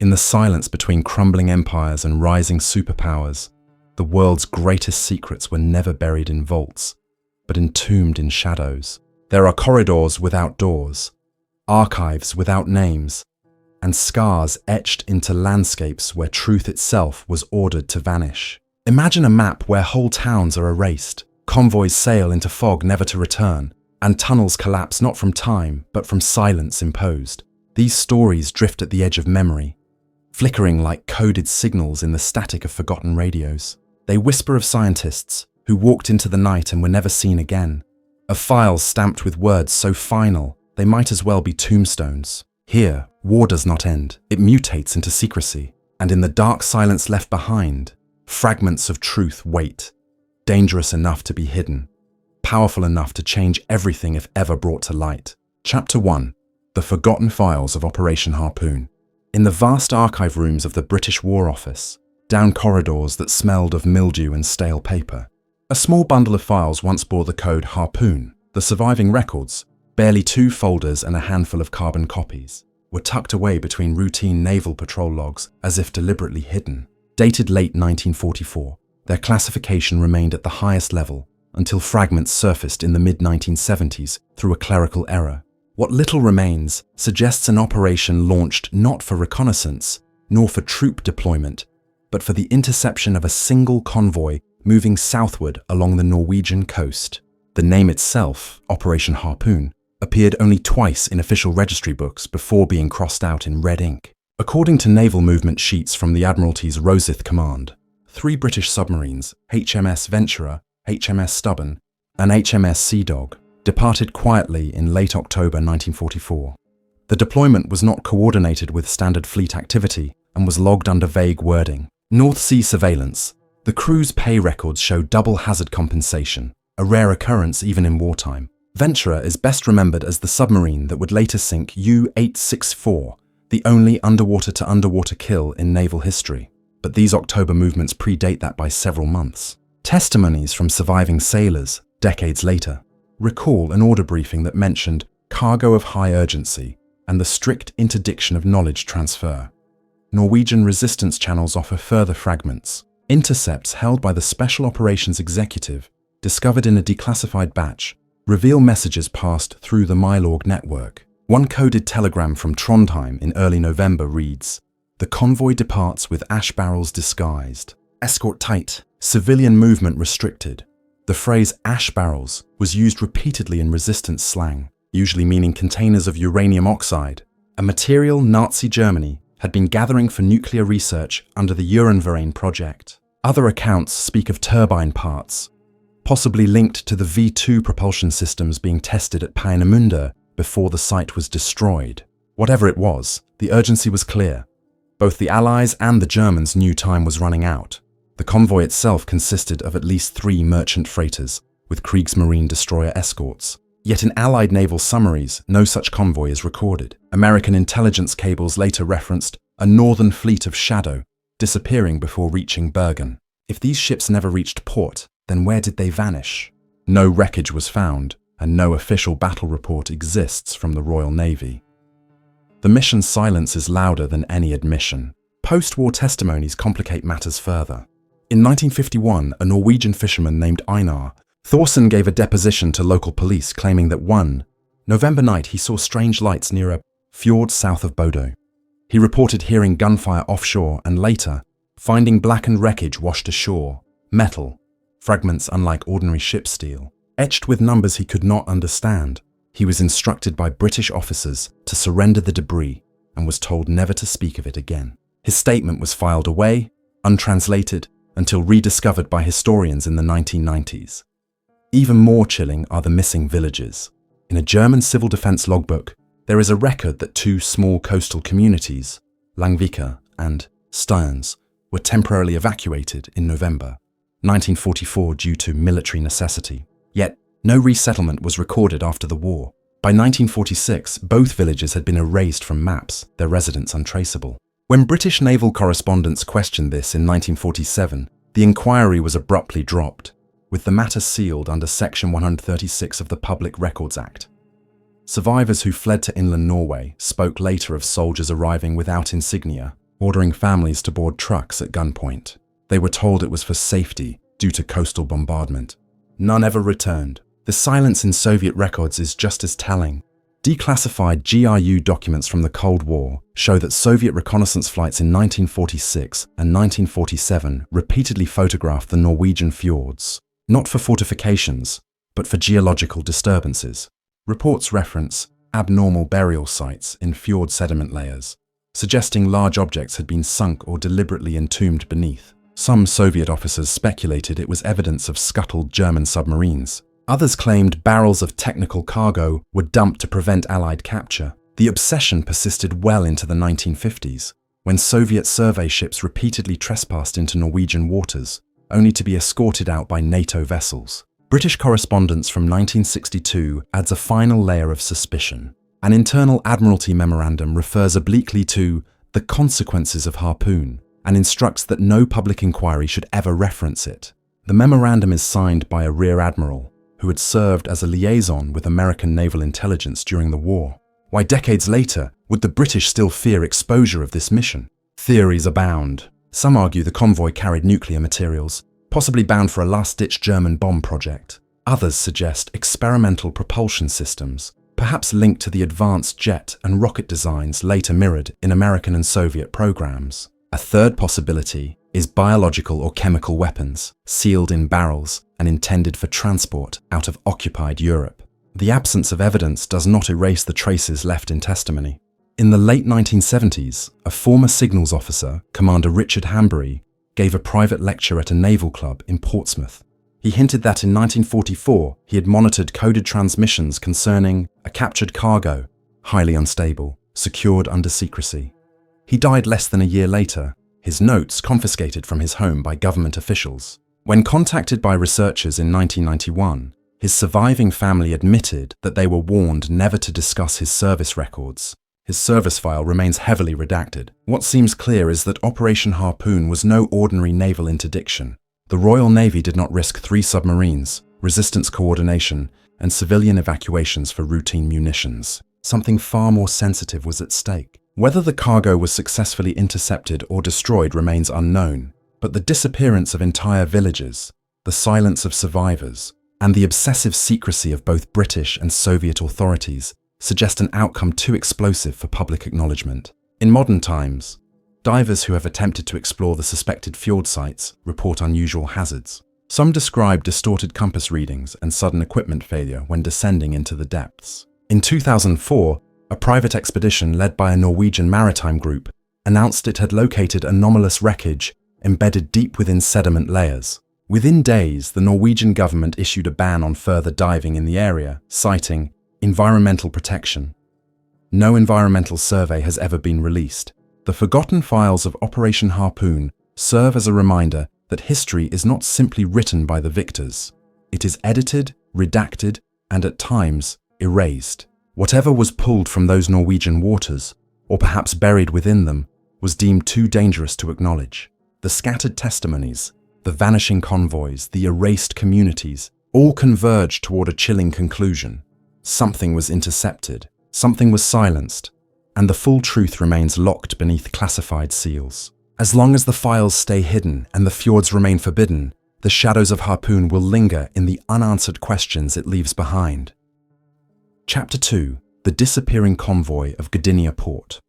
In the silence between crumbling empires and rising superpowers, the world's greatest secrets were never buried in vaults, but entombed in shadows. There are corridors without doors, archives without names, and scars etched into landscapes where truth itself was ordered to vanish. Imagine a map where whole towns are erased, convoys sail into fog never to return, and tunnels collapse not from time, but from silence imposed. These stories drift at the edge of memory, flickering like coded signals in the static of forgotten radios. They whisper of scientists who walked into the night and were never seen again, of files stamped with words so final they might as well be tombstones. Here, war does not end. It mutates into secrecy, and in the dark silence left behind, fragments of truth wait, dangerous enough to be hidden, powerful enough to change everything if ever brought to light. Chapter 1. The Forgotten Files of Operation Harpoon. In the vast archive rooms of the British War Office, down corridors that smelled of mildew and stale paper, a small bundle of files once bore the code Harpoon. The surviving records, barely 2 folders and a handful of carbon copies, were tucked away between routine naval patrol logs as if deliberately hidden. Dated late 1944, their classification remained at the highest level until fragments surfaced in the mid-1970s through a clerical error. What little remains suggests an operation launched not for reconnaissance, nor for troop deployment, but for the interception of a single convoy moving southward along the Norwegian coast. The name itself, Operation Harpoon, appeared only twice in official registry books before being crossed out in red ink. According to naval movement sheets from the Admiralty's Rosyth Command, 3 British submarines, HMS Venturer, HMS Stubborn, and HMS Sea Dog, departed quietly in late October 1944. The deployment was not coordinated with standard fleet activity and was logged under vague wording. North Sea surveillance. The crew's pay records show double hazard compensation, a rare occurrence even in wartime. Venturer is best remembered as the submarine that would later sink U-864, the only underwater-to-underwater kill in naval history. But these October movements predate that by several months. Testimonies from surviving sailors, decades later, recall an order briefing that mentioned cargo of high urgency and the strict interdiction of knowledge transfer. Norwegian resistance channels offer further fragments. Intercepts held by the Special Operations Executive, discovered in a declassified batch, reveal messages passed through the Milorg network. One coded telegram from Trondheim in early November reads, "The convoy departs with ash barrels disguised. Escort tight. Civilian movement restricted." The phrase ash barrels was used repeatedly in resistance slang, usually meaning containers of uranium oxide, a material Nazi Germany had been gathering for nuclear research under the Uranverein project. Other accounts speak of turbine parts, possibly linked to the V2 propulsion systems being tested at Peenemünde before the site was destroyed. Whatever it was, the urgency was clear. Both the Allies and the Germans knew time was running out. The convoy itself consisted of at least 3 merchant freighters, with Kriegsmarine destroyer escorts. Yet in Allied naval summaries, no such convoy is recorded. American intelligence cables later referenced a northern fleet of shadow, disappearing before reaching Bergen. If these ships never reached port, then where did they vanish? No wreckage was found, and no official battle report exists from the Royal Navy. The mission's silence is louder than any admission. Post-war testimonies complicate matters further. In 1951, a Norwegian fisherman named Einar Thorsen gave a deposition to local police claiming that one November night he saw strange lights near a fjord south of Bodø. He reported hearing gunfire offshore and later finding blackened wreckage washed ashore, metal, fragments unlike ordinary ship steel, etched with numbers he could not understand. He was instructed by British officers to surrender the debris and was told never to speak of it again. His statement was filed away, untranslated, until rediscovered by historians in the 1990s. Even more chilling are the missing villages. In a German civil defense logbook, there is a record that 2 small coastal communities, Langvika and Stearns, were temporarily evacuated in November 1944 due to military necessity. Yet, no resettlement was recorded after the war. By 1946, both villages had been erased from maps, their residents untraceable. When British naval correspondents questioned this in 1947, the inquiry was abruptly dropped, with the matter sealed under Section 136 of the Public Records Act. Survivors who fled to inland Norway spoke later of soldiers arriving without insignia, ordering families to board trucks at gunpoint. They were told it was for safety due to coastal bombardment. None ever returned. The silence in Soviet records is just as telling. Declassified GRU documents from the Cold War show that Soviet reconnaissance flights in 1946 and 1947 repeatedly photographed the Norwegian fjords, not for fortifications, but for geological disturbances. Reports reference abnormal burial sites in fjord sediment layers, suggesting large objects had been sunk or deliberately entombed beneath. Some Soviet officers speculated it was evidence of scuttled German submarines. Others claimed barrels of technical cargo were dumped to prevent Allied capture. The obsession persisted well into the 1950s, when Soviet survey ships repeatedly trespassed into Norwegian waters, only to be escorted out by NATO vessels. British correspondence from 1962 adds a final layer of suspicion. An internal Admiralty memorandum refers obliquely to the consequences of Harpoon and instructs that no public inquiry should ever reference it. The memorandum is signed by a Rear Admiral who had served as a liaison with American naval intelligence during the war. Why decades later would the British still fear exposure of this mission? Theories abound. Some argue the convoy carried nuclear materials, possibly bound for a last-ditch German bomb project. Others suggest experimental propulsion systems, perhaps linked to the advanced jet and rocket designs later mirrored in American and Soviet programs. A third possibility is biological or chemical weapons, sealed in barrels and intended for transport out of occupied Europe. The absence of evidence does not erase the traces left in testimony. In the late 1970s, a former signals officer, Commander Richard Hambury, gave a private lecture at a naval club in Portsmouth. He hinted that in 1944 he had monitored coded transmissions concerning a captured cargo, highly unstable, secured under secrecy. He died less than a year later, his notes confiscated from his home by government officials. When contacted by researchers in 1991, his surviving family admitted that they were warned never to discuss his service records. His service file remains heavily redacted. What seems clear is that Operation Harpoon was no ordinary naval interdiction. The Royal Navy did not risk 3 submarines, resistance coordination, and civilian evacuations for routine munitions. Something far more sensitive was at stake. Whether the cargo was successfully intercepted or destroyed remains unknown, but the disappearance of entire villages, the silence of survivors, and the obsessive secrecy of both British and Soviet authorities suggest an outcome too explosive for public acknowledgement. In modern times, divers who have attempted to explore the suspected fjord sites report unusual hazards. Some describe distorted compass readings and sudden equipment failure when descending into the depths. In 2004, a private expedition led by a Norwegian maritime group announced it had located anomalous wreckage embedded deep within sediment layers. Within days, the Norwegian government issued a ban on further diving in the area, citing environmental protection. No environmental survey has ever been released. The forgotten files of Operation Harpoon serve as a reminder that history is not simply written by the victors. It is edited, redacted, and at times erased. Whatever was pulled from those Norwegian waters, or perhaps buried within them, was deemed too dangerous to acknowledge. The scattered testimonies, the vanishing convoys, the erased communities, all converge toward a chilling conclusion. Something was intercepted, something was silenced, and the full truth remains locked beneath classified seals. As long as the files stay hidden and the fjords remain forbidden, the shadows of Harpoon will linger in the unanswered questions it leaves behind. Chapter 2: The Disappearing Convoy of Gdynia Port.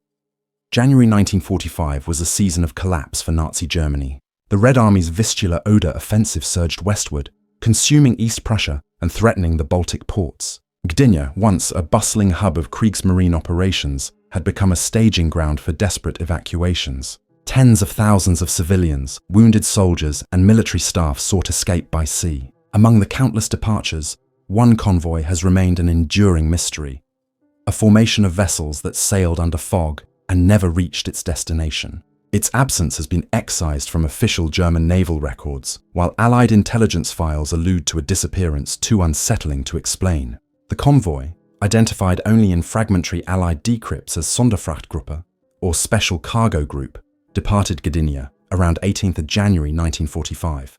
January 1945 was a season of collapse for Nazi Germany. The Red Army's Vistula Oder offensive surged westward, consuming East Prussia and threatening the Baltic ports. Gdynia, once a bustling hub of Kriegsmarine operations, had become a staging ground for desperate evacuations. Tens of thousands of civilians, wounded soldiers, and military staff sought escape by sea. Among the countless departures, one convoy has remained an enduring mystery. A formation of vessels that sailed under fog and never reached its destination. Its absence has been excised from official German naval records, while Allied intelligence files allude to a disappearance too unsettling to explain. The convoy, identified only in fragmentary Allied decrypts as Sonderfrachtgruppe, or Special Cargo Group, departed Gdynia around 18th of January 1945.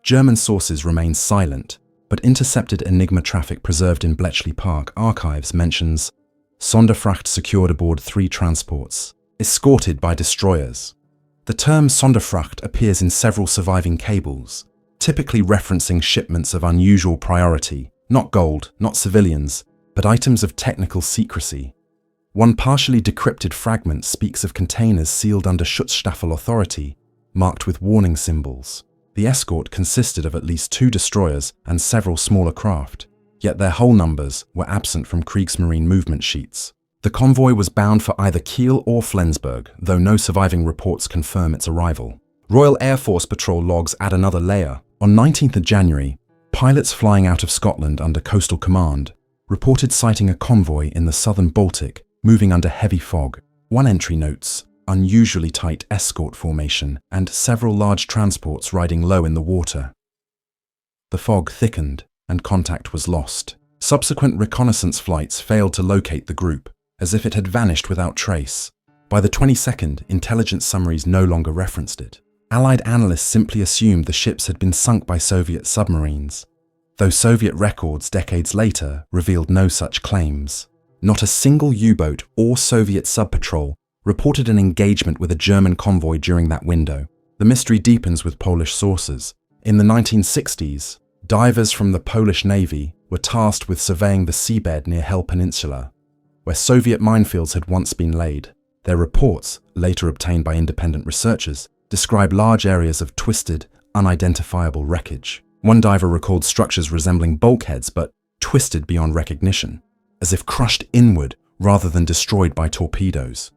German sources remain silent, but intercepted Enigma traffic preserved in Bletchley Park archives mentions Sonderfracht secured aboard 3 transports, escorted by destroyers. The term Sonderfracht appears in several surviving cables, typically referencing shipments of unusual priority, not gold, not civilians, but items of technical secrecy. One partially decrypted fragment speaks of containers sealed under Schutzstaffel authority, marked with warning symbols. The escort consisted of at least 2 destroyers and several smaller craft, yet their whole numbers were absent from Kriegsmarine movement sheets. The convoy was bound for either Kiel or Flensburg, though no surviving reports confirm its arrival. Royal Air Force patrol logs add another layer. On 19th of January, pilots flying out of Scotland under Coastal Command reported sighting a convoy in the southern Baltic moving under heavy fog. One entry notes unusually tight escort formation and several large transports riding low in the water. The fog thickened and contact was lost. Subsequent reconnaissance flights failed to locate the group, as if it had vanished without trace. By the 22nd, intelligence summaries no longer referenced it. Allied analysts simply assumed the ships had been sunk by Soviet submarines, though Soviet records decades later revealed no such claims. Not a single U-boat or Soviet sub-patrol reported an engagement with a German convoy during that window. The mystery deepens with Polish sources. In the 1960s, divers from the Polish Navy were tasked with surveying the seabed near Hel Peninsula, where Soviet minefields had once been laid. Their reports, later obtained by independent researchers, describe large areas of twisted, unidentifiable wreckage. One diver recalled structures resembling bulkheads but twisted beyond recognition, as if crushed inward rather than destroyed by torpedoes.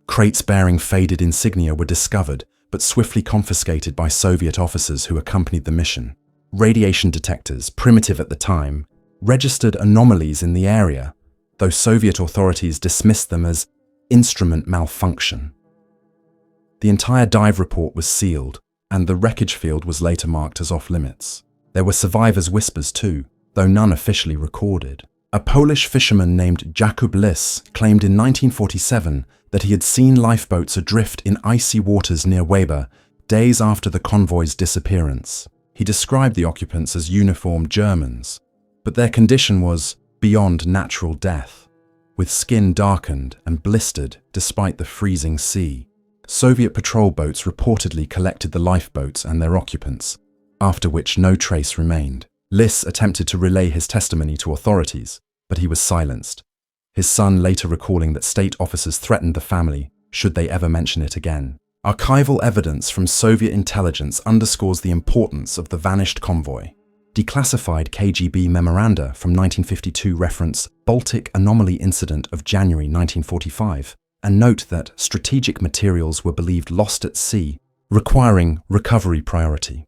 Crates bearing faded insignia were discovered but swiftly confiscated by Soviet officers who accompanied the mission. Radiation detectors, primitive at the time, registered anomalies in the area, though Soviet authorities dismissed them as instrument malfunction. The entire dive report was sealed, and the wreckage field was later marked as off-limits. There were survivors' whispers too, though none officially recorded. A Polish fisherman named Jakub Lis claimed in 1947 that he had seen lifeboats adrift in icy waters near Weber days after the convoy's disappearance. He described the occupants as uniformed Germans, but their condition was beyond natural death, with skin darkened and blistered despite the freezing sea. Soviet patrol boats reportedly collected the lifeboats and their occupants, after which no trace remained. Lis attempted to relay his testimony to authorities, but he was silenced, his son later recalling that state officers threatened the family should they ever mention it again. Archival evidence from Soviet intelligence underscores the importance of the vanished convoy. Declassified KGB memoranda from 1952 reference Baltic anomaly incident of January 1945 and note that strategic materials were believed lost at sea, requiring recovery priority.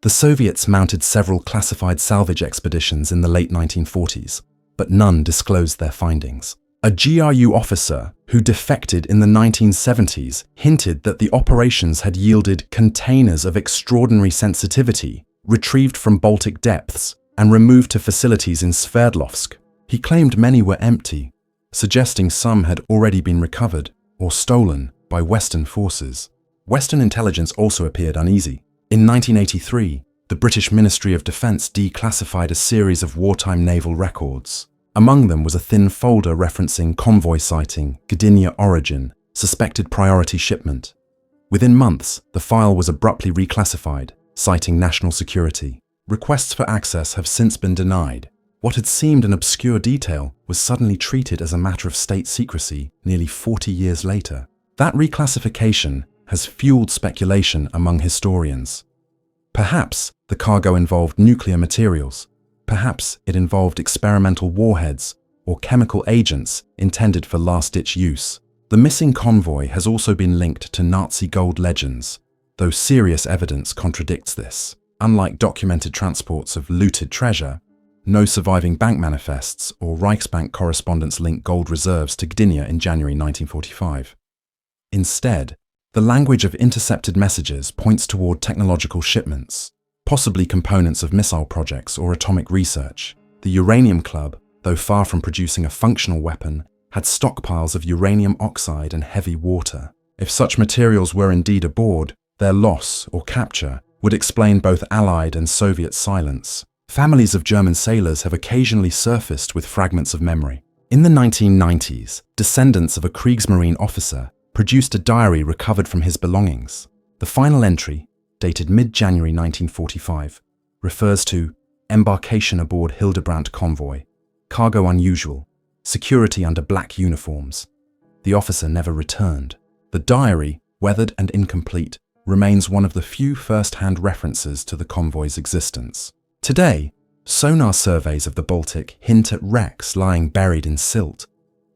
The Soviets mounted several classified salvage expeditions in the late 1940s, but none disclosed their findings. A GRU officer who defected in the 1970s hinted that the operations had yielded containers of extraordinary sensitivity retrieved from Baltic depths and removed to facilities in Sverdlovsk. He claimed many were empty, suggesting some had already been recovered or stolen by Western forces. Western intelligence also appeared uneasy. In 1983, the British Ministry of Defence declassified a series of wartime naval records. Among them was a thin folder referencing convoy sighting, Gdynia origin, suspected priority shipment. Within months, the file was abruptly reclassified, citing national security. Requests for access have since been denied. What had seemed an obscure detail was suddenly treated as a matter of state secrecy nearly 40 years later. That reclassification has fueled speculation among historians. Perhaps the cargo involved nuclear materials. Perhaps it involved experimental warheads or chemical agents intended for last-ditch use. The missing convoy has also been linked to Nazi gold legends, though serious evidence contradicts this. Unlike documented transports of looted treasure, no surviving bank manifests or Reichsbank correspondence link gold reserves to Gdynia in January 1945. Instead, the language of intercepted messages points toward technological shipments, possibly components of missile projects or atomic research. The Uranium Club, though far from producing a functional weapon, had stockpiles of uranium oxide and heavy water. If such materials were indeed aboard, their loss or capture would explain both Allied and Soviet silence. Families of German sailors have occasionally surfaced with fragments of memory. In the 1990s, descendants of a Kriegsmarine officer produced a diary recovered from his belongings. The final entry, dated mid-January 1945, refers to embarkation aboard Hildebrandt Convoy, cargo unusual, security under black uniforms. The officer never returned. The diary, weathered and incomplete, remains one of the few first-hand references to the convoy's existence. Today, sonar surveys of the Baltic hint at wrecks lying buried in silt,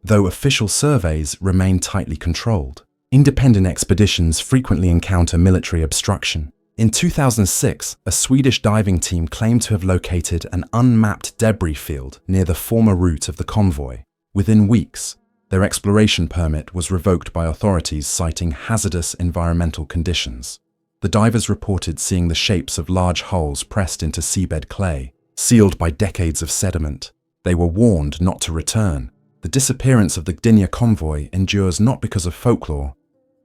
though official surveys remain tightly controlled. Independent expeditions frequently encounter military obstruction. In 2006, a Swedish diving team claimed to have located an unmapped debris field near the former route of the convoy. Within weeks, their exploration permit was revoked by authorities citing hazardous environmental conditions. The divers reported seeing the shapes of large holes pressed into seabed clay, sealed by decades of sediment. They were warned not to return. The disappearance of the Gdynia convoy endures not because of folklore,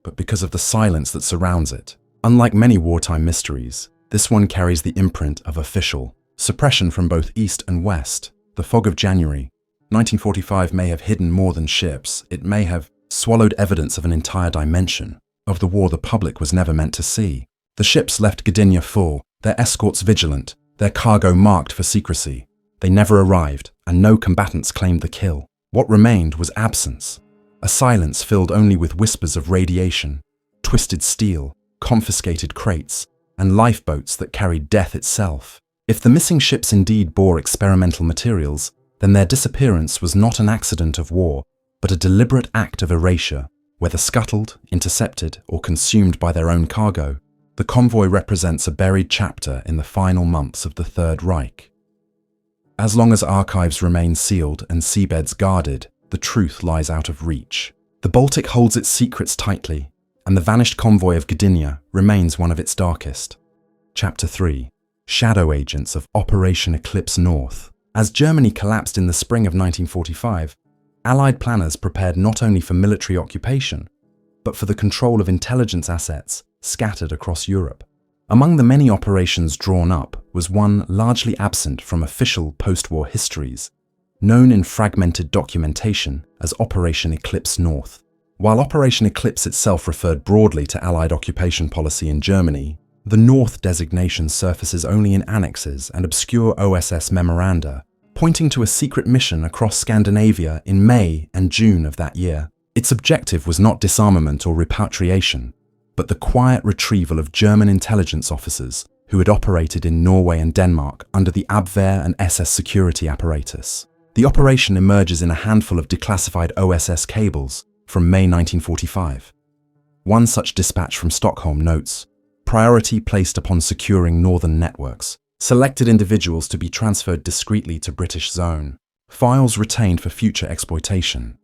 but because of the silence that surrounds it. Unlike many wartime mysteries, this one carries the imprint of official suppression from both east and west. The fog of January 1945 may have hidden more than ships. It may have swallowed evidence of an entire dimension of the war the public was never meant to see. The ships left Gdynia full, their escorts vigilant, their cargo marked for secrecy. They never arrived, and no combatants claimed the kill. What remained was absence, a silence filled only with whispers of radiation, twisted steel, confiscated crates, and lifeboats that carried death itself. If the missing ships indeed bore experimental materials, then their disappearance was not an accident of war, but a deliberate act of erasure. Whether scuttled, intercepted, or consumed by their own cargo, the convoy represents a buried chapter in the final months of the Third Reich. As long as archives remain sealed and seabeds guarded, the truth lies out of reach. The Baltic holds its secrets tightly, and the vanished convoy of Gdynia remains one of its darkest. Chapter 3. Shadow Agents of Operation Eclipse North. As Germany collapsed in the spring of 1945, Allied planners prepared not only for military occupation, but for the control of intelligence assets scattered across Europe. Among the many operations drawn up was one largely absent from official post-war histories, known in fragmented documentation as Operation Eclipse North. While Operation Eclipse itself referred broadly to Allied occupation policy in Germany, the North designation surfaces only in annexes and obscure OSS memoranda, pointing to a secret mission across Scandinavia in May and June of that year. Its objective was not disarmament or repatriation, but the quiet retrieval of German intelligence officers who had operated in Norway and Denmark under the Abwehr and SS security apparatus. The operation emerges in a handful of declassified OSS cables from May 1945. One such dispatch from Stockholm notes, priority placed upon securing northern networks, selected individuals to be transferred discreetly to British zone, files retained for future exploitation.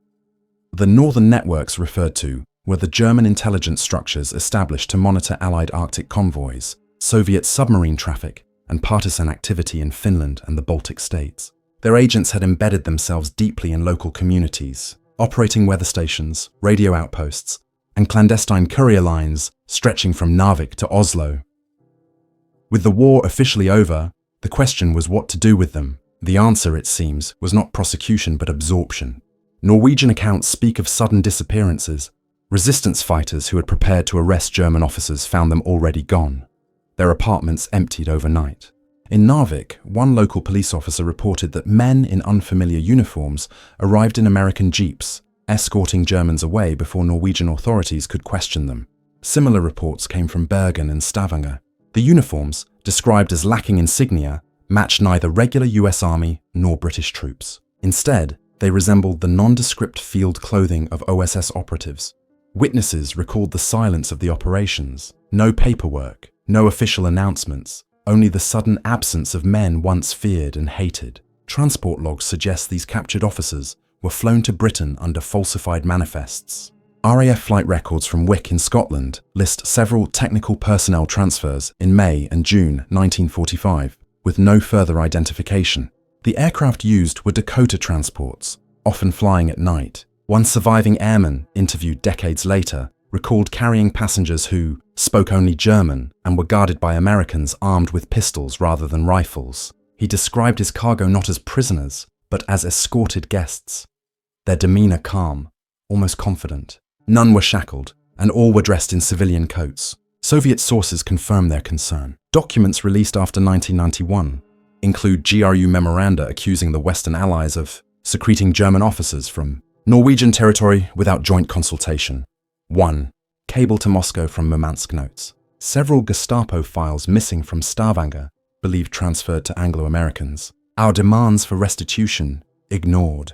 The northern networks referred to were the German intelligence structures established to monitor Allied Arctic convoys, Soviet submarine traffic, and partisan activity in Finland and the Baltic states. Their agents had embedded themselves deeply in local communities, operating weather stations, radio outposts, and clandestine courier lines stretching from Narvik to Oslo. With the war officially over, the question was what to do with them. The answer, it seems, was not prosecution but absorption. Norwegian accounts speak of sudden disappearances. Resistance fighters who had prepared to arrest German officers found them already gone, their apartments emptied overnight. In Narvik, one local police officer reported that men in unfamiliar uniforms arrived in American jeeps, escorting Germans away before Norwegian authorities could question them. Similar reports came from Bergen and Stavanger. The uniforms, described as lacking insignia, matched neither regular US Army nor British troops. Instead, they resembled the nondescript field clothing of OSS operatives. Witnesses recalled the silence of the operations. No paperwork, no official announcements, only the sudden absence of men once feared and hated. Transport logs suggest these captured officers were flown to Britain under falsified manifests. RAF flight records from WWII in Scotland list several technical personnel transfers in May and June 1945, with no further identification. The aircraft used were Dakota transports, often flying at night. One surviving airman, interviewed decades later, recalled carrying passengers who spoke only German and were guarded by Americans armed with pistols rather than rifles. He described his cargo not as prisoners, but as escorted guests. their demeanor calm, almost confident. None were shackled, and all were dressed in civilian coats. Soviet sources confirm their concern. Documents released after 1991 include GRU memoranda accusing the Western Allies of secreting German officers from Norwegian territory without joint consultation. 1. Cable to Moscow from Murmansk notes. Several Gestapo files missing from Stavanger, believed transferred to Anglo-Americans. Our demands for restitution ignored.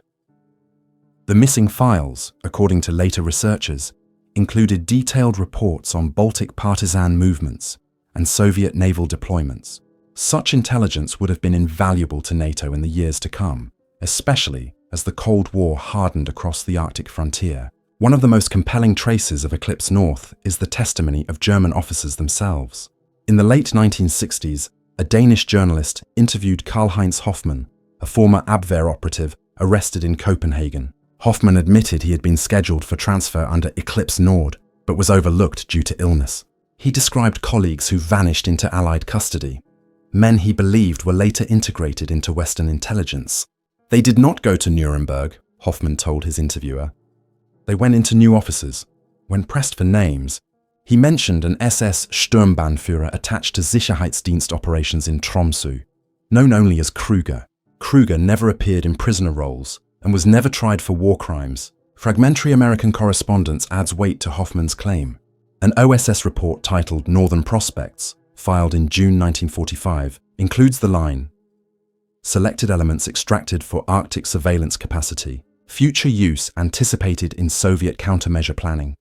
The missing files, according to later researchers, included detailed reports on Baltic partisan movements and Soviet naval deployments. Such intelligence would have been invaluable to NATO in the years to come, especially as the Cold War hardened across the Arctic frontier. One of the most compelling traces of Eclipse North is the testimony of German officers themselves. In the late 1960s, a Danish journalist interviewed Karl-Heinz Hoffmann, a former Abwehr operative arrested in Copenhagen. Hoffmann admitted he had been scheduled for transfer under Eclipse Nord, but was overlooked due to illness. He described colleagues who vanished into Allied custody, men he believed were later integrated into Western intelligence. They did not go to Nuremberg, Hoffmann told his interviewer. They went into new offices. When pressed for names, he mentioned an SS Sturmbannführer attached to Sicherheitsdienst operations in Tromsø, known only as Kruger. Kruger never appeared in prisoner roles and was never tried for war crimes. Fragmentary American correspondence adds weight to Hoffmann's claim. An OSS report titled Northern Prospects, filed in June 1945, includes the line, "Selected elements extracted for Arctic surveillance capacity, future use anticipated in Soviet countermeasure planning."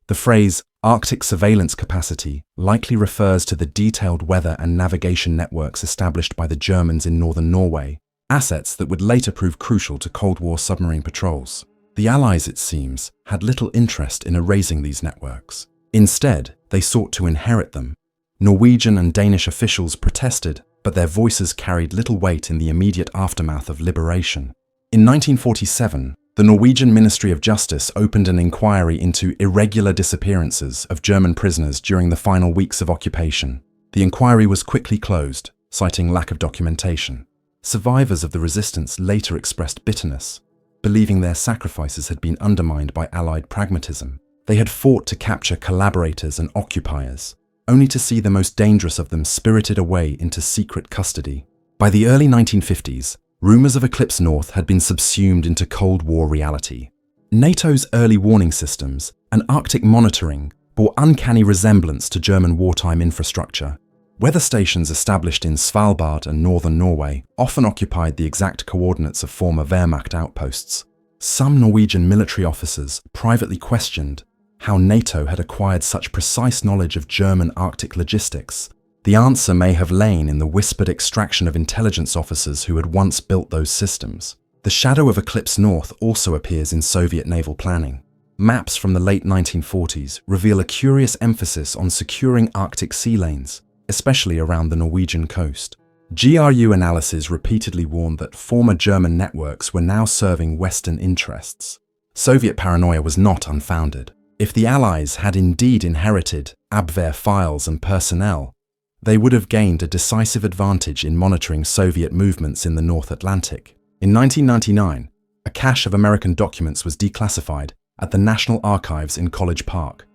The phrase Arctic surveillance capacity likely refers to the detailed weather and navigation networks established by the Germans in northern Norway, assets that would later prove crucial to Cold War submarine patrols. The Allies, it seems, had little interest in erasing these networks. Instead, they sought to inherit them. Norwegian and Danish officials protested, but their voices carried little weight in the immediate aftermath of liberation. In 1947, the Norwegian Ministry of Justice opened an inquiry into irregular disappearances of German prisoners during the final weeks of occupation. The inquiry was quickly closed, citing lack of documentation. Survivors of the resistance later expressed bitterness, believing their sacrifices had been undermined by Allied pragmatism. They had fought to capture collaborators and occupiers, only to see the most dangerous of them spirited away into secret custody. By the early 1950s, rumors of Eclipse North had been subsumed into Cold War reality. NATO's early warning systems and Arctic monitoring bore uncanny resemblance to German wartime infrastructure. Weather stations established in Svalbard and northern Norway often occupied the exact coordinates of former Wehrmacht outposts. Some Norwegian military officers privately questioned how NATO had acquired such precise knowledge of German Arctic logistics. The answer may have lain in the whispered extraction of intelligence officers who had once built those systems. The shadow of Eclipse North also appears in Soviet naval planning. Maps from the late 1940s reveal a curious emphasis on securing Arctic sea lanes, especially around the Norwegian coast. GRU analysis repeatedly warned that former German networks were now serving Western interests. Soviet paranoia was not unfounded. If the Allies had indeed inherited Abwehr files and personnel, they would have gained a decisive advantage in monitoring Soviet movements in the North Atlantic. In 1999, a cache of American documents was declassified at the National Archives in College Park.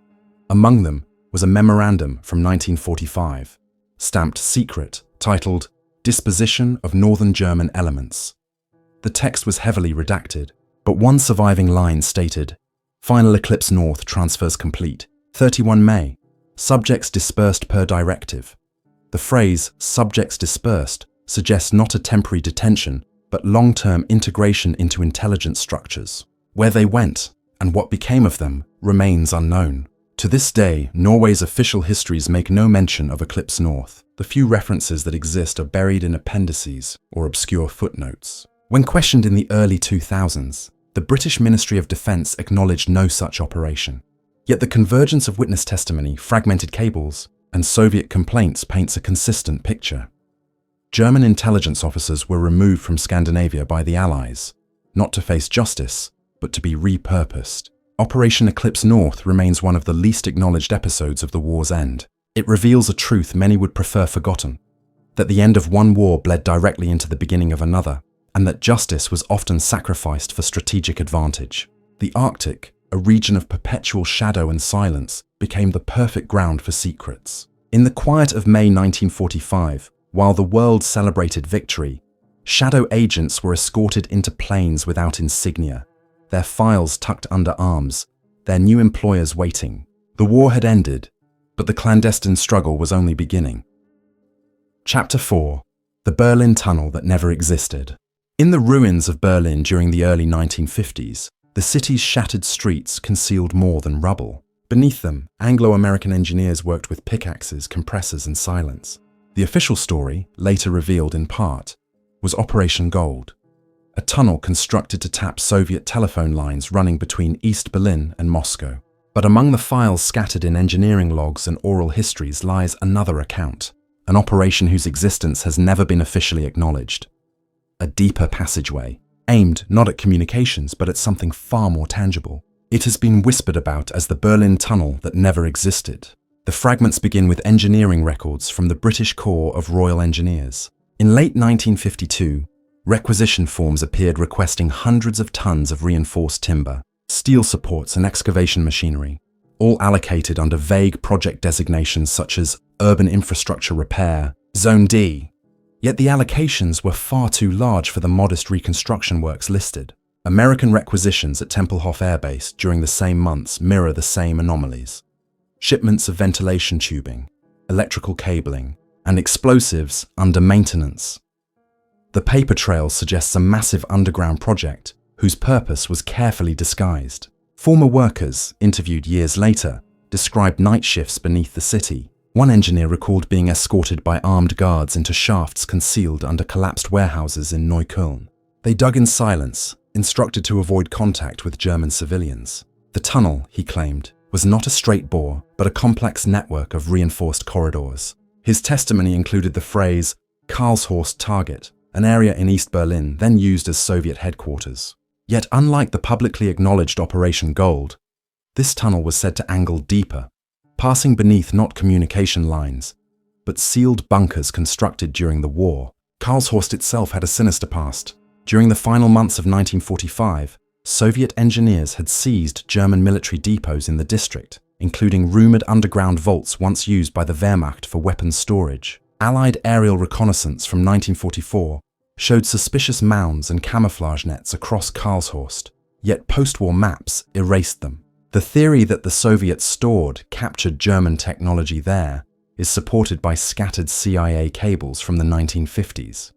Among them was a memorandum from 1945, stamped secret, titled Disposition of Northern German Elements. The text was heavily redacted, but one surviving line stated, "Final Eclipse North transfers complete, 31 May, subjects dispersed per directive." The phrase subjects dispersed suggests not a temporary detention, but long-term integration into intelligence structures. Where they went and what became of them remains unknown. To this day, Norway's official histories make no mention of Eclipse North. The few references that exist are buried in appendices or obscure footnotes. When questioned in the early 2000s, the British Ministry of Defence acknowledged no such operation. Yet the convergence of witness testimony, fragmented cables, and Soviet complaints paints a consistent picture. German intelligence officers were removed from Scandinavia by the Allies, not to face justice, but to be repurposed. Operation Eclipse North remains one of the least acknowledged episodes of the war's end. It reveals a truth many would prefer forgotten, that the end of one war bled directly into the beginning of another, and that justice was often sacrificed for strategic advantage. The Arctic, a region of perpetual shadow and silence, became the perfect ground for secrets. In the quiet of May 1945, while the world celebrated victory, shadow agents were escorted into planes without insignia, their files tucked under arms, their new employers waiting. The war had ended, but the clandestine struggle was only beginning. Chapter 4. The Berlin Tunnel That Never Existed. In the ruins of Berlin during the early 1950s, the city's shattered streets concealed more than rubble. Beneath them, Anglo-American engineers worked with pickaxes, compressors, and silence. The official story, later revealed in part, was Operation Gold, a tunnel constructed to tap Soviet telephone lines running between East Berlin and Moscow. But among the files scattered in engineering logs and oral histories lies another account, an operation whose existence has never been officially acknowledged. A deeper passageway, aimed not at communications but at something far more tangible. It has been whispered about as the Berlin Tunnel that never existed. The fragments begin with engineering records from the British Corps of Royal Engineers. In late 1952, requisition forms appeared requesting hundreds of tons of reinforced timber, steel supports and excavation machinery, all allocated under vague project designations such as Urban Infrastructure Repair, Zone D. Yet the allocations were far too large for the modest reconstruction works listed. American requisitions at Tempelhof Air Base during the same months mirror the same anomalies. Shipments of ventilation tubing, electrical cabling, and explosives under maintenance. The paper trail suggests a massive underground project whose purpose was carefully disguised. Former workers, interviewed years later, described night shifts beneath the city. One engineer recalled being escorted by armed guards into shafts concealed under collapsed warehouses in Neukölln. They dug in silence, instructed to avoid contact with German civilians. The tunnel, he claimed, was not a straight bore, but a complex network of reinforced corridors. His testimony included the phrase, Karlshorst Target, an area in East Berlin then used as Soviet headquarters. Yet unlike the publicly acknowledged Operation Gold, this tunnel was said to angle deeper, passing beneath not communication lines, but sealed bunkers constructed during the war. Karlshorst itself had a sinister past. During the final months of 1945, Soviet engineers had seized German military depots in the district, including rumored underground vaults once used by the Wehrmacht for weapons storage. Allied aerial reconnaissance from 1944 showed suspicious mounds and camouflage nets across Karlshorst, yet post-war maps erased them. The theory that the Soviets stored captured German technology there is supported by scattered CIA cables from the 1950s.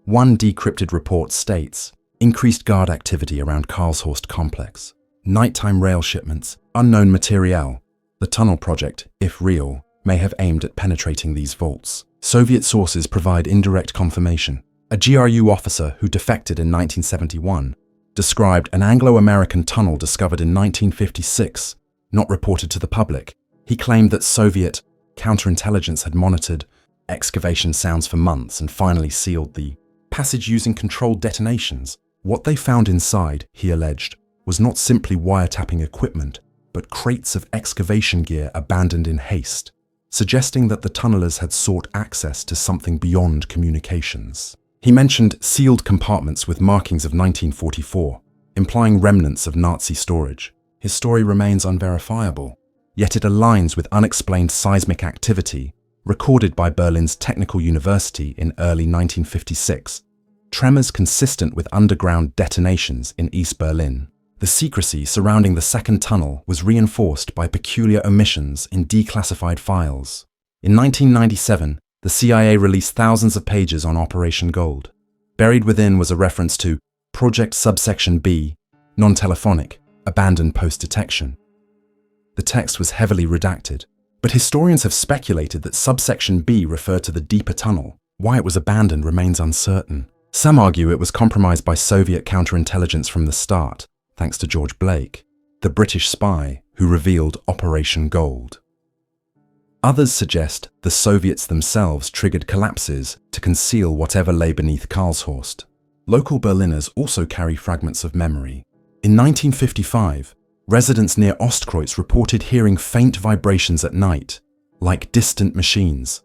One decrypted report states, increased guard activity around Karlshorst complex, nighttime rail shipments, unknown materiel. The tunnel project, if real, may have aimed at penetrating these vaults. Soviet sources provide indirect confirmation. A GRU officer who defected in 1971 described an Anglo-American tunnel discovered in 1956, not reported to the public. He claimed that Soviet counterintelligence had monitored excavation sounds for months and finally sealed the passage using controlled detonations. What they found inside, he alleged, was not simply wiretapping equipment, but crates of excavation gear abandoned in haste, suggesting that the tunnelers had sought access to something beyond communications. He mentioned sealed compartments with markings of 1944, implying remnants of Nazi storage. His story remains unverifiable, yet it aligns with unexplained seismic activity recorded by Berlin's Technical University in early 1956, tremors consistent with underground detonations in East Berlin. The secrecy surrounding the second tunnel was reinforced by peculiar omissions in declassified files. In 1997, the CIA released thousands of pages on Operation Gold. Buried within was a reference to Project Subsection B, non-telephonic, abandoned post-detection. The text was heavily redacted, but historians have speculated that Subsection B referred to the deeper tunnel. Why it was abandoned remains uncertain. Some argue it was compromised by Soviet counterintelligence from the start, thanks to George Blake, the British spy who revealed Operation Gold. Others suggest the Soviets themselves triggered collapses to conceal whatever lay beneath Karlshorst. Local Berliners also carry fragments of memory. In 1955, residents near Ostkreuz reported hearing faint vibrations at night, like distant machines.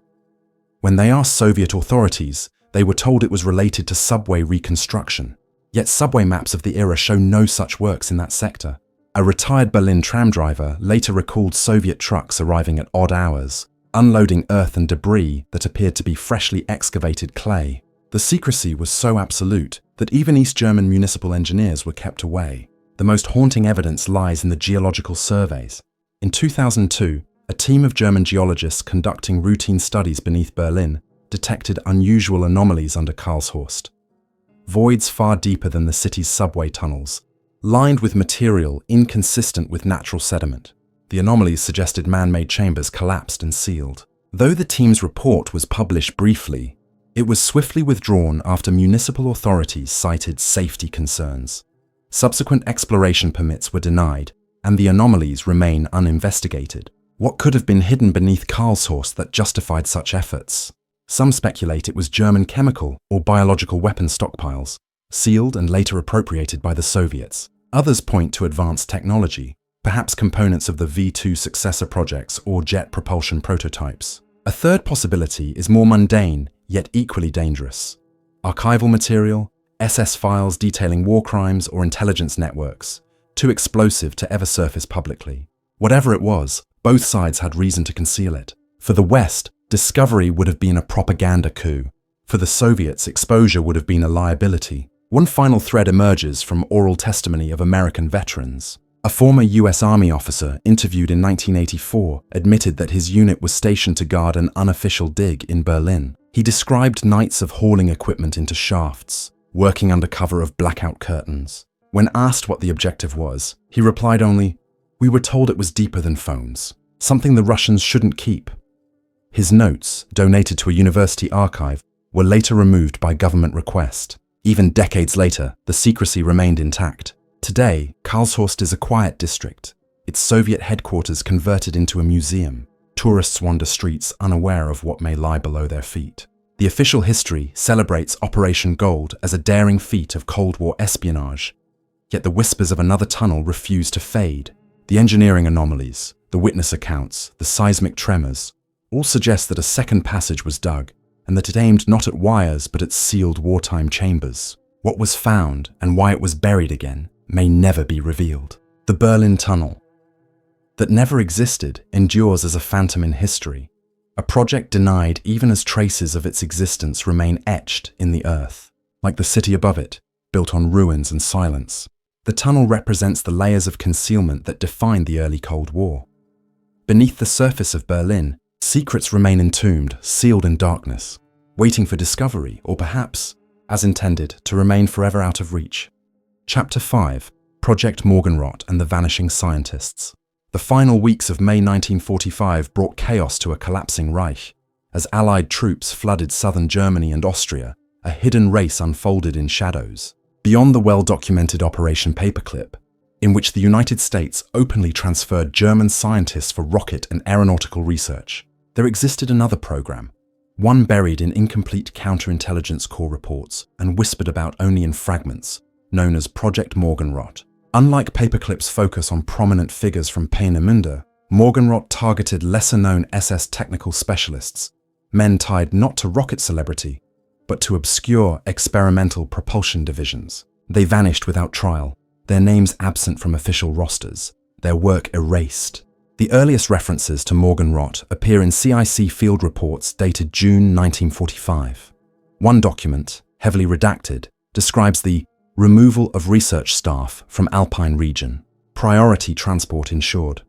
When they asked Soviet authorities, They were told it was related to subway reconstruction. Yet subway maps of the era show no such works in that sector. A retired Berlin tram driver later recalled Soviet trucks arriving at odd hours, unloading earth and debris that appeared to be freshly excavated clay. The secrecy was so absolute that even East German municipal engineers were kept away. The most haunting evidence lies in the geological surveys. In 2002, a team of German geologists conducting routine studies beneath Berlin detected unusual anomalies under Karlshorst. Voids far deeper than the city's subway tunnels, lined with material inconsistent with natural sediment. The anomalies suggested man-made chambers collapsed and sealed. Though the team's report was published briefly, it was swiftly withdrawn after municipal authorities cited safety concerns. Subsequent exploration permits were denied, and the anomalies remain uninvestigated. What could have been hidden beneath Karlshorst that justified such efforts? Some speculate it was German chemical or biological weapon stockpiles, sealed and later appropriated by the Soviets. Others point to advanced technology, perhaps components of the V2 successor projects or jet propulsion prototypes. A third possibility is more mundane, yet equally dangerous. Archival material, SS files detailing war crimes or intelligence networks, too explosive to ever surface publicly. Whatever it was, both sides had reason to conceal it. For the West, discovery would have been a propaganda coup. For the Soviets, exposure would have been a liability. One final thread emerges from oral testimony of American veterans. A former US Army officer interviewed in 1984 admitted that his unit was stationed to guard an unofficial dig in Berlin. He described nights of hauling equipment into shafts, working under cover of blackout curtains. When asked what the objective was, he replied only, "We were told it was deeper than phones, something the Russians shouldn't keep." His notes, donated to a university archive, were later removed by government request. Even decades later, the secrecy remained intact. Today, Karlshorst is a quiet district, its Soviet headquarters converted into a museum. Tourists wander streets unaware of what may lie below their feet. The official history celebrates Operation Gold as a daring feat of Cold War espionage, yet the whispers of another tunnel refuse to fade. The engineering anomalies, the witness accounts, the seismic tremors, all suggest that a second passage was dug, and that it aimed not at wires but at sealed wartime chambers. What was found, and why it was buried again, may never be revealed. The Berlin Tunnel, that never existed, endures as a phantom in history, a project denied even as traces of its existence remain etched in the earth, like the city above it, built on ruins and silence. The tunnel represents the layers of concealment that defined the early Cold War. Beneath the surface of Berlin, secrets remain entombed, sealed in darkness, waiting for discovery, or perhaps, as intended, to remain forever out of reach. Chapter 5: Project Morgenrot and the Vanishing Scientists. The final weeks of May 1945 brought chaos to a collapsing Reich. As Allied troops flooded southern Germany and Austria, a hidden race unfolded in shadows. Beyond the well-documented Operation Paperclip, in which the United States openly transferred German scientists for rocket and aeronautical research, there existed another program, one buried in incomplete counterintelligence corps reports and whispered about only in fragments, known as Project Morgenrot. Unlike Paperclip's focus on prominent figures from Peenemünde, Morgenrot targeted lesser-known SS technical specialists, men tied not to rocket celebrity, but to obscure experimental propulsion divisions. They vanished without trial, their names absent from official rosters, their work erased. The earliest references to Morgenrot appear in CIC field reports dated June 1945. One document, heavily redacted, describes the removal of research staff from Alpine region, priority transport ensured.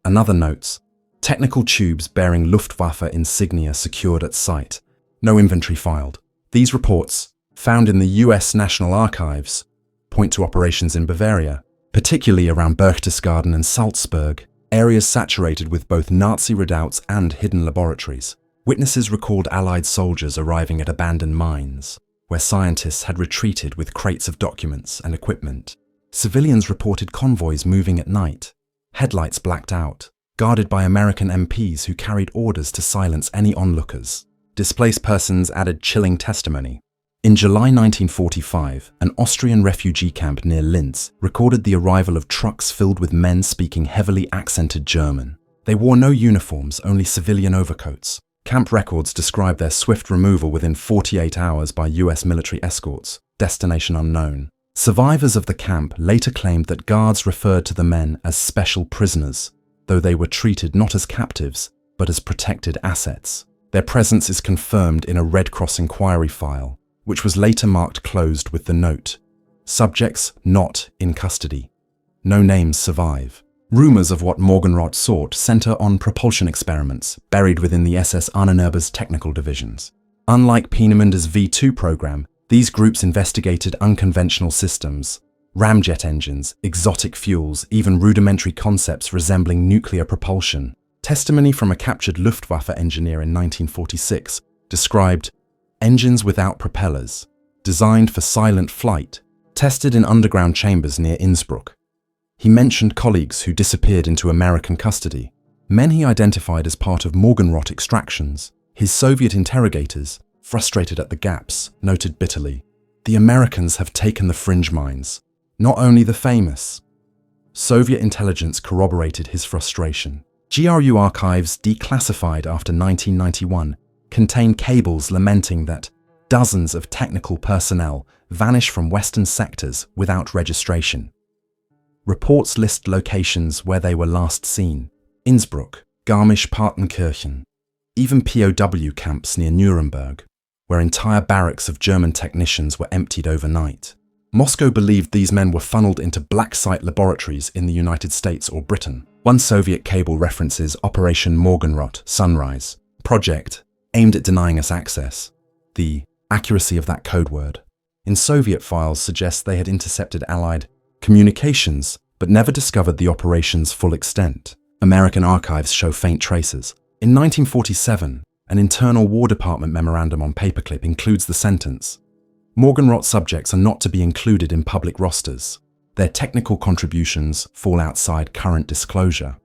Another notes, technical tubes bearing Luftwaffe insignia secured at site, no inventory filed. These reports, found in the US National Archives, point to operations in Bavaria, particularly around Berchtesgaden and Salzburg, areas saturated with both Nazi redoubts and hidden laboratories. Witnesses recalled Allied soldiers arriving at abandoned mines, where scientists had retreated with crates of documents and equipment. Civilians reported convoys moving at night, headlights blacked out, guarded by American MPs who carried orders to silence any onlookers. Displaced persons added chilling testimony. In July 1945, an Austrian refugee camp near Linz recorded the arrival of trucks filled with men speaking heavily accented German. They wore no uniforms, only civilian overcoats. Camp records describe their swift removal within 48 hours by US military escorts, destination unknown. Survivors of the camp later claimed that guards referred to the men as special prisoners, though they were treated not as captives, but as protected assets. Their presence is confirmed in a Red Cross inquiry file, which was later marked closed with the note, "Subjects not in custody." No names survive. Rumours of what Morgenrot sought centre on propulsion experiments buried within the SS Ahnenerbe's technical divisions. Unlike Peenemunde's V2 program, these groups investigated unconventional systems, ramjet engines, exotic fuels, even rudimentary concepts resembling nuclear propulsion. Testimony from a captured Luftwaffe engineer in 1946 described engines without propellers, designed for silent flight, tested in underground chambers near Innsbruck. He mentioned colleagues who disappeared into American custody, men he identified as part of Morgenrot extractions. His Soviet interrogators, frustrated at the gaps, noted bitterly, "The Americans have taken the fringe minds, not only the famous." Soviet intelligence corroborated his frustration. GRU archives declassified after 1991 contain cables lamenting that dozens of technical personnel vanish from Western sectors without registration. Reports list locations where they were last seen: Innsbruck, Garmisch-Partenkirchen, even POW camps near Nuremberg, where entire barracks of German technicians were emptied overnight. Moscow believed these men were funneled into black site laboratories in the United States or Britain. One Soviet cable references Operation Morgenrot Sunrise project aimed at denying us access. The accuracy of that code word in Soviet files suggests they had intercepted Allied communications, but never discovered the operation's full extent. American archives show faint traces. In 1947, an internal War Department memorandum on paperclip includes the sentence, "Morgenrot subjects are not to be included in public rosters. Their technical contributions fall outside current disclosure."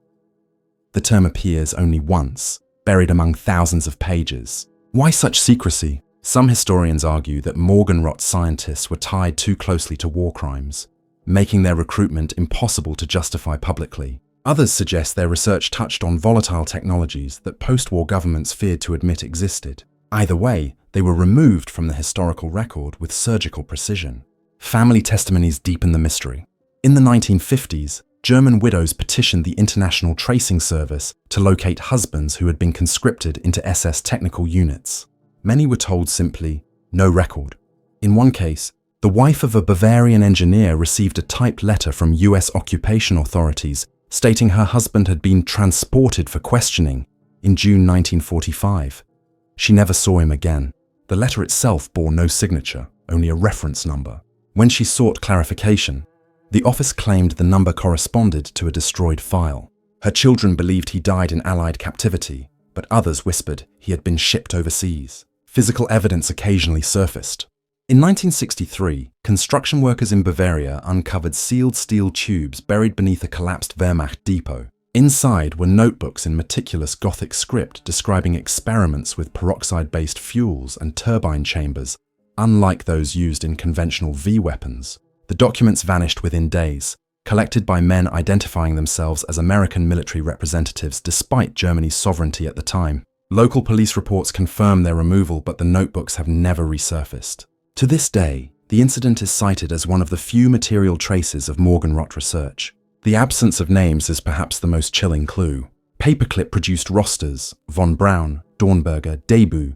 The term appears only once, buried among thousands of pages. Why such secrecy? Some historians argue that Morgenrot scientists were tied too closely to war crimes, making their recruitment impossible to justify publicly. Others suggest their research touched on volatile technologies that post-war governments feared to admit existed. Either way, they were removed from the historical record with surgical precision. Family testimonies deepen the mystery. In the 1950s, German widows petitioned the International Tracing Service to locate husbands who had been conscripted into SS technical units. Many were told simply, "No record." In one case, the wife of a Bavarian engineer received a typed letter from US occupation authorities stating her husband had been transported for questioning in June 1945. She never saw him again. The letter itself bore no signature, only a reference number. When she sought clarification, the office claimed the number corresponded to a destroyed file. Her children believed he died in Allied captivity, but others whispered he had been shipped overseas. Physical evidence occasionally surfaced. In 1963, construction workers in Bavaria uncovered sealed steel tubes buried beneath a collapsed Wehrmacht depot. Inside were notebooks in meticulous Gothic script describing experiments with peroxide-based fuels and turbine chambers, unlike those used in conventional V weapons. The documents vanished within days, collected by men identifying themselves as American military representatives despite Germany's sovereignty at the time. Local police reports confirm their removal, but the notebooks have never resurfaced. To this day, the incident is cited as one of the few material traces of Morgenrot research. The absence of names is perhaps the most chilling clue. Paperclip produced rosters, von Braun, Dornberger, Debut,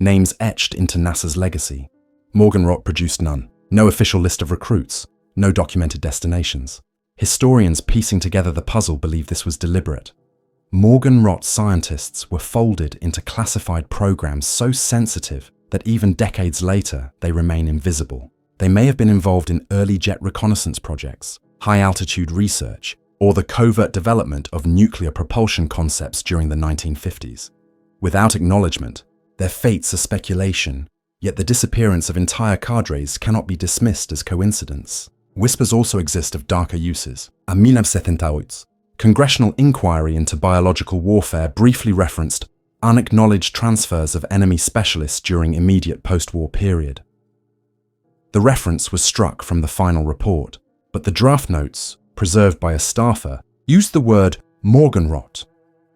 names etched into NASA's legacy. Morgenrot produced none. No official list of recruits, no documented destinations. Historians piecing together the puzzle believe this was deliberate. Morgenrot scientists were folded into classified programs so sensitive that even decades later, they remain invisible. They may have been involved in early jet reconnaissance projects, high-altitude research, or the covert development of nuclear propulsion concepts during the 1950s. Without acknowledgement, their fates are speculation, yet the disappearance of entire cadres cannot be dismissed as coincidence. Whispers also exist of darker uses. A 1978, congressional inquiry into biological warfare briefly referenced unacknowledged transfers of enemy specialists during immediate post-war period. The reference was struck from the final report, but the draft notes, preserved by a staffer, used the word Morgenrot.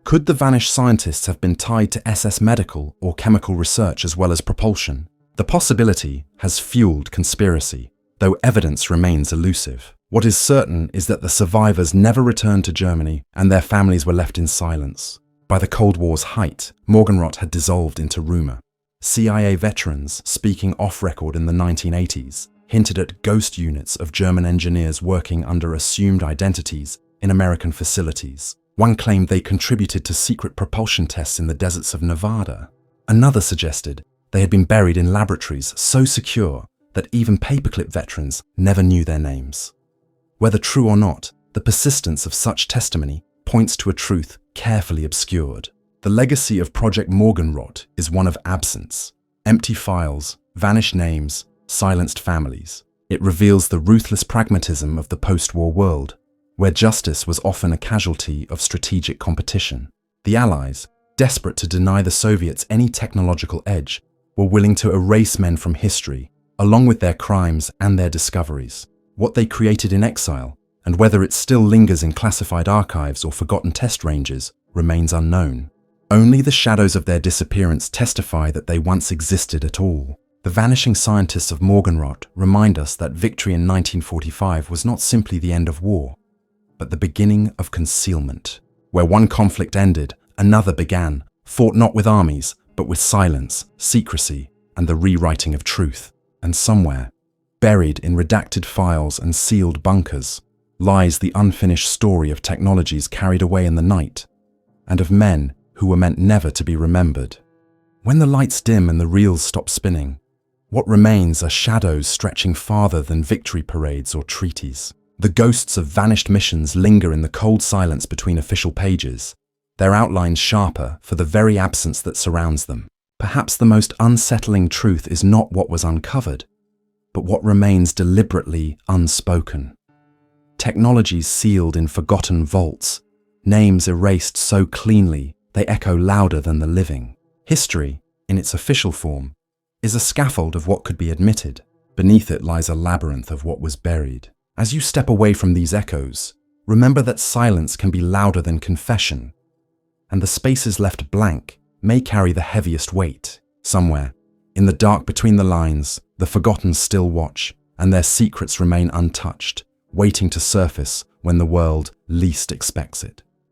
Could the vanished scientists have been tied to SS medical or chemical research as well as propulsion? The possibility has fueled conspiracy, though evidence remains elusive. What is certain is that the survivors never returned to Germany and their families were left in silence. By the Cold War's height, Morgenrot had dissolved into rumor. CIA veterans, speaking off-record in the 1980s, hinted at ghost units of German engineers working under assumed identities in American facilities. One claimed they contributed to secret propulsion tests in the deserts of Nevada. Another suggested they had been buried in laboratories so secure that even paperclip veterans never knew their names. Whether true or not, the persistence of such testimony points to a truth carefully obscured. The legacy of Project Morgenrot is one of absence. Empty files, vanished names, silenced families. It reveals the ruthless pragmatism of the post-war world, where justice was often a casualty of strategic competition. The Allies, desperate to deny the Soviets any technological edge, were willing to erase men from history, along with their crimes and their discoveries. What they created in exile, and whether it still lingers in classified archives or forgotten test ranges, remains unknown. Only the shadows of their disappearance testify that they once existed at all. The vanishing scientists of Morgenrot remind us that victory in 1945 was not simply the end of war, but the beginning of concealment. Where one conflict ended, another began, fought not with armies, but with silence, secrecy, and the rewriting of truth. And somewhere, buried in redacted files and sealed bunkers, lies the unfinished story of technologies carried away in the night, and of men who were meant never to be remembered. When the lights dim and the reels stop spinning, what remains are shadows stretching farther than victory parades or treaties. The ghosts of vanished missions linger in the cold silence between official pages, their outlines sharper for the very absence that surrounds them. Perhaps the most unsettling truth is not what was uncovered, but what remains deliberately unspoken. Technologies sealed in forgotten vaults, names erased so cleanly they echo louder than the living. History, in its official form, is a scaffold of what could be admitted. Beneath it lies a labyrinth of what was buried. As you step away from these echoes, remember that silence can be louder than confession, and the spaces left blank may carry the heaviest weight. Somewhere, in the dark between the lines, the forgotten still watch, and their secrets remain untouched, waiting to surface when the world least expects it.